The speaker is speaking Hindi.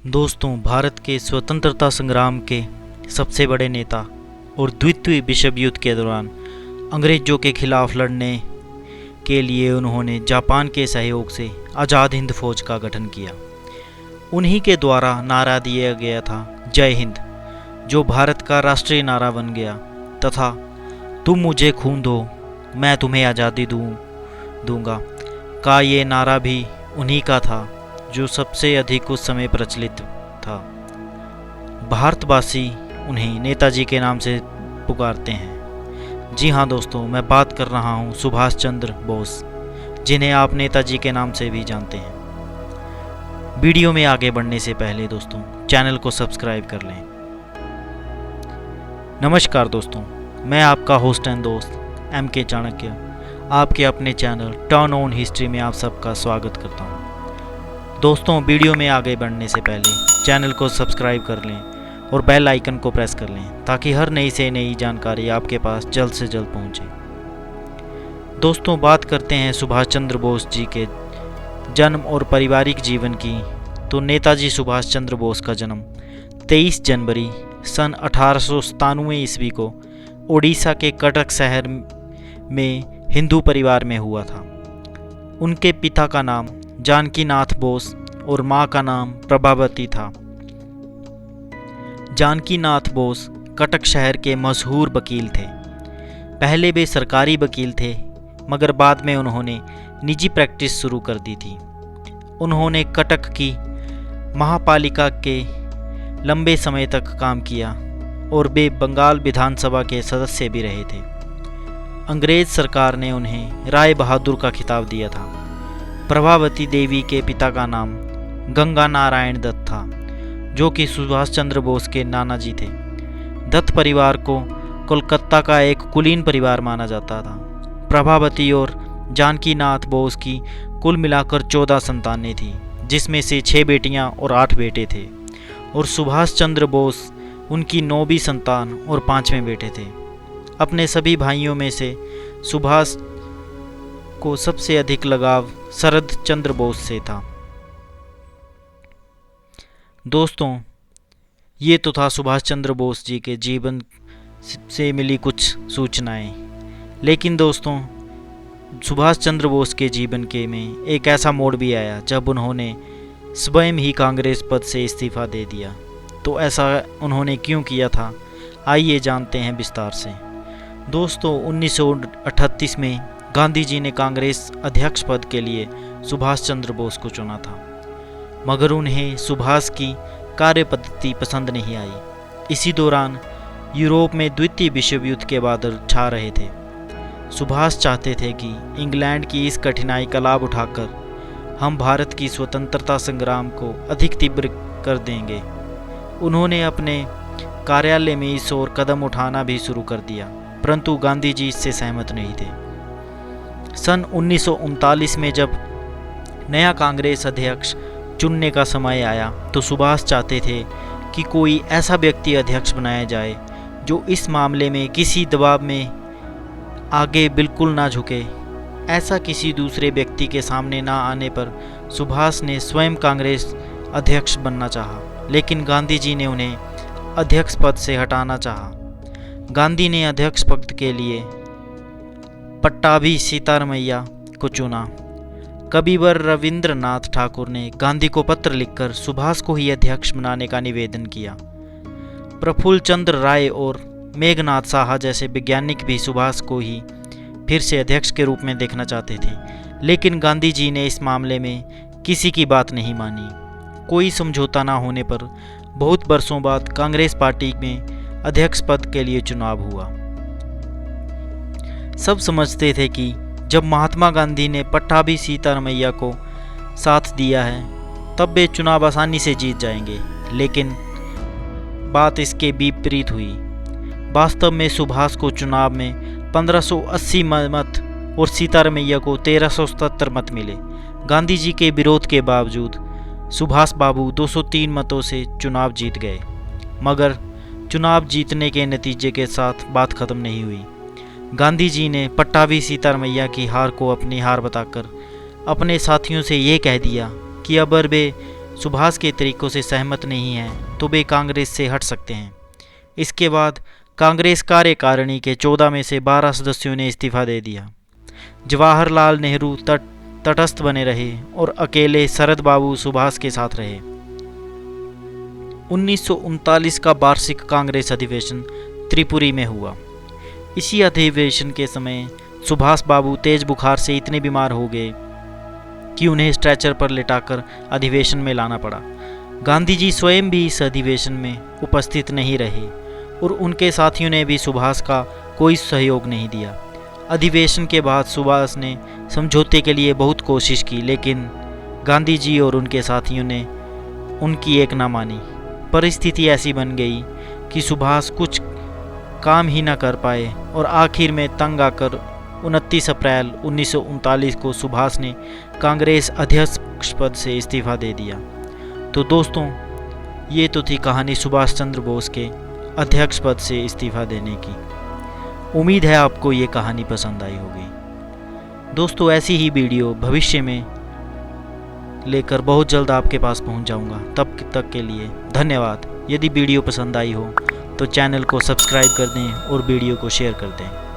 दोस्तों, भारत के स्वतंत्रता संग्राम के सबसे बड़े नेता और द्वितीय विश्व युद्ध के दौरान अंग्रेज़ों के खिलाफ लड़ने के लिए उन्होंने जापान के सहयोग से आज़ाद हिंद फौज का गठन किया। उन्हीं के द्वारा नारा दिया गया था जय हिंद, जो भारत का राष्ट्रीय नारा बन गया, तथा तुम मुझे खून दो मैं तुम्हें आज़ादी दूंगा का ये नारा भी उन्हीं का था, जो सबसे अधिक उस समय प्रचलित था। भारतवासी उन्हें नेताजी के नाम से पुकारते हैं। जी हाँ दोस्तों, मैं बात कर रहा हूँ सुभाष चंद्र बोस, जिन्हें आप नेताजी के नाम से भी जानते हैं। वीडियो में आगे बढ़ने से पहले दोस्तों चैनल को सब्सक्राइब कर लें। नमस्कार दोस्तों, मैं आपका होस्ट एंड दोस्त MK चाणक्य आपके अपने चैनल टर्न ऑन हिस्ट्री में आप सबका स्वागत करता हूँ। दोस्तों, वीडियो में आगे बढ़ने से पहले चैनल को सब्सक्राइब कर लें और बेल आइकन को प्रेस कर लें, ताकि हर नई से नई जानकारी आपके पास जल्द से जल्द पहुंचे। दोस्तों, बात करते हैं सुभाष चंद्र बोस जी के जन्म और पारिवारिक जीवन की। तो नेताजी सुभाष चंद्र बोस का जन्म 23 जनवरी सन 1897 ईस्वी को ओडिशा के कटक शहर में हिंदू परिवार में हुआ था। उनके पिता का नाम जानकी नाथ बोस और मां का नाम प्रभावती था। जानकी नाथ बोस कटक शहर के मशहूर वकील थे। पहले वे सरकारी वकील थे, मगर बाद में उन्होंने निजी प्रैक्टिस शुरू कर दी थी। उन्होंने कटक की महापालिका के लंबे समय तक काम किया और वे बंगाल विधानसभा के सदस्य भी रहे थे। अंग्रेज सरकार ने उन्हें राय बहादुर का खिताब दिया था। प्रभावती देवी के पिता का नाम गंगा नारायण दत्त था, जो कि सुभाष चंद्र बोस के नाना जी थे। दत्त परिवार को कोलकाता का एक कुलीन परिवार माना जाता था। प्रभावती और जानकी नाथ बोस की कुल मिलाकर 14 संतानें थीं, जिसमें से 6 बेटियां और 8 बेटे थे, और सुभाष चंद्र बोस उनकी 9वीं संतान और 5वें बेटे थे। अपने सभी भाइयों में से सुभाष को सबसे अधिक लगाव शरद चंद्र बोस से था। दोस्तों, ये तो था सुभाष चंद्र बोस जी के जीवन से मिली कुछ सूचनाएं। लेकिन दोस्तों, सुभाष चंद्र बोस के जीवन के में एक ऐसा मोड़ भी आया जब उन्होंने स्वयं ही कांग्रेस पद से इस्तीफा दे दिया। तो ऐसा उन्होंने क्यों किया था, आइए जानते हैं विस्तार से। दोस्तों, 1938 में गांधी जी ने कांग्रेस अध्यक्ष पद के लिए सुभाष चंद्र बोस को चुना था, मगर उन्हें सुभाष की कार्य पद्धति पसंद नहीं आई। इसी दौरान यूरोप में द्वितीय विश्व युद्ध के बादल छा रहे थे। सुभाष चाहते थे कि इंग्लैंड की इस कठिनाई का लाभ उठाकर हम भारत की स्वतंत्रता संग्राम को अधिक तीव्र कर देंगे। उन्होंने अपने कार्यालय में इस ओर कदम उठाना भी शुरू कर दिया, परंतु गांधी जी इससे सहमत नहीं थे। सन 1939 में जब नया कांग्रेस अध्यक्ष चुनने का समय आया, तो सुभाष चाहते थे कि कोई ऐसा व्यक्ति अध्यक्ष बनाया जाए जो इस मामले में किसी दबाव में आगे बिल्कुल ना झुके। ऐसा किसी दूसरे व्यक्ति के सामने ना आने पर सुभाष ने स्वयं कांग्रेस अध्यक्ष बनना चाहा, लेकिन गांधी जी ने उन्हें अध्यक्ष पद से हटाना चाहा। गांधी ने अध्यक्ष पद के लिए पट्टाभी सीतारमैया को चुना। कविवर रविंद्रनाथ ठाकुर ने गांधी को पत्र लिखकर सुभाष को ही अध्यक्ष बनाने का निवेदन किया। प्रफुल्ल चंद्र राय और मेघनाथ साहा जैसे वैज्ञानिक भी सुभाष को ही फिर से अध्यक्ष के रूप में देखना चाहते थे, लेकिन गांधी जी ने इस मामले में किसी की बात नहीं मानी। कोई समझौता ना होने पर बहुत वर्षों बाद कांग्रेस पार्टी में अध्यक्ष पद के लिए चुनाव हुआ। सब समझते थे कि जब महात्मा गांधी ने पट्टाभी सीतारमैया को साथ दिया है, तब वे चुनाव आसानी से जीत जाएंगे, लेकिन बात इसके विपरीत हुई। वास्तव में सुभाष को चुनाव में 1580 मत और सीतारमैया को 1377 मत मिले। गांधी जी के विरोध के बावजूद सुभाष बाबू 203 मतों से चुनाव जीत गए, मगर चुनाव जीतने के नतीजे के साथ बात खत्म नहीं हुई। गांधी जी ने पट्टाभी सीतारमैया की हार को अपनी हार बताकर अपने साथियों से ये कह दिया कि अगर वे सुभाष के तरीकों से सहमत नहीं हैं तो वे कांग्रेस से हट सकते हैं। इसके बाद कांग्रेस कार्यकारिणी के 14 में से 12 सदस्यों ने इस्तीफा दे दिया। जवाहरलाल नेहरू तटस्थ बने रहे और अकेले शरद बाबू सुभाष के साथ रहे। 1939 का वार्षिक कांग्रेस अधिवेशन त्रिपुरी में हुआ। इसी अधिवेशन के समय सुभाष बाबू तेज बुखार से इतने बीमार हो गए कि उन्हें स्ट्रेचर पर लिटाकर अधिवेशन में लाना पड़ा। गांधी जी स्वयं भी इस अधिवेशन में उपस्थित नहीं रहे और उनके साथियों ने भी सुभाष का कोई सहयोग नहीं दिया। अधिवेशन के बाद सुभाष ने समझौते के लिए बहुत कोशिश की, लेकिन गांधी जी और उनके साथियों ने उनकी एक ना मानी। परिस्थिति ऐसी बन गई कि सुभाष कुछ काम ही ना कर पाए और आखिर में तंग आकर 29 अप्रैल 1939 को सुभाष ने कांग्रेस अध्यक्ष पद से इस्तीफा दे दिया। तो दोस्तों, ये तो थी कहानी सुभाष चंद्र बोस के अध्यक्ष पद से इस्तीफा देने की। उम्मीद है आपको ये कहानी पसंद आई होगी। दोस्तों, ऐसी ही वीडियो भविष्य में लेकर बहुत जल्द आपके पास पहुंच जाऊंगा। तब तक के लिए धन्यवाद। यदि वीडियो पसंद आई हो तो चैनल को सब्सक्राइब कर दें और वीडियो को शेयर कर दें।